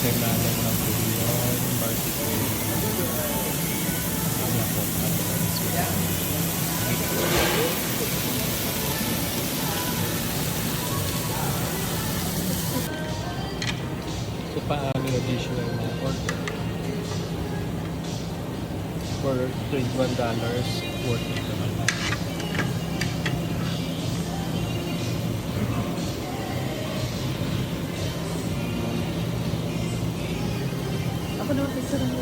sa ilalim ng bilyon, barbecue. Ano po, so, paano yung additional na order? For $21, worth it naman na. Ako naman picture mo.